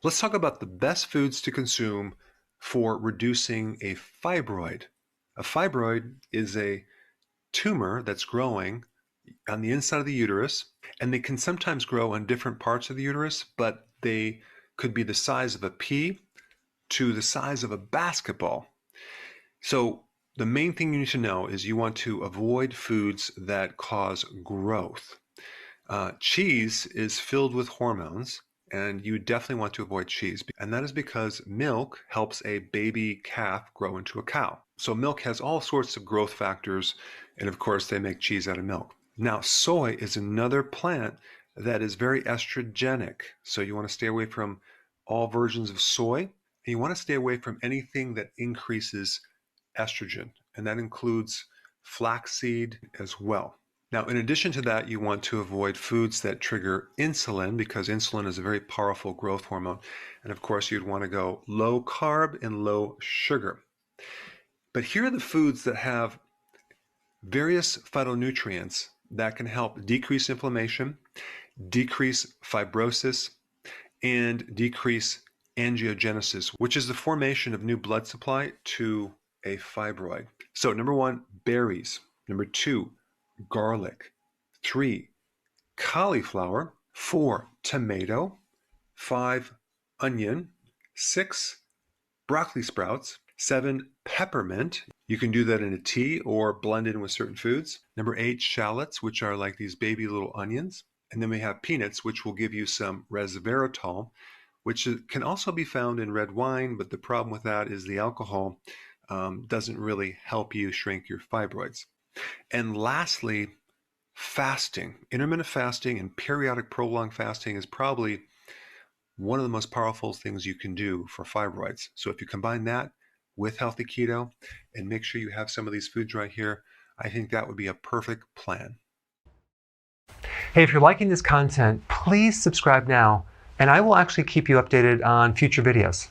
Let's talk about the best foods to consume for reducing a fibroid. A fibroid is a tumor that's growing on the inside of the uterus, and they can sometimes grow on different parts of the uterus, but they could be the size of a pea to the size of a basketball. So the main thing you need to know is you want to avoid foods that cause growth. Cheese is filled with hormones, and you definitely want to avoid cheese. And that is because milk helps a baby calf grow into a cow. So milk has all sorts of growth factors, and of course they make cheese out of milk. Now, soy is another plant that is very estrogenic. So you want to stay away from all versions of soy, and you want to stay away from anything that increases estrogen, and that includes flaxseed as well. Now, in addition to that, you want to avoid foods that trigger insulin, because insulin is a very powerful growth hormone. And of course, you'd want to go low carb and low sugar. But here are the foods that have various phytonutrients that can help decrease inflammation, decrease fibrosis, and decrease angiogenesis, which is the formation of new blood supply to a fibroid. So number 1, berries. Number 2, garlic. 3, cauliflower. 4, tomato. 5, onion. 6, broccoli sprouts. 7, peppermint. You can do that in a tea or blend in with certain foods. Number 8, shallots, which are like these baby little onions. And then we have peanuts, which will give you some resveratrol, which can also be found in red wine, but the problem with that is the alcohol doesn't really help you shrink your fibroids. And lastly, fasting. Intermittent fasting and periodic prolonged fasting is probably one of the most powerful things you can do for fibroids. So if you combine that with healthy keto and make sure you have some of these foods right here, I think that would be a perfect plan. Hey, if you're liking this content, please subscribe now, and I will actually keep you updated on future videos.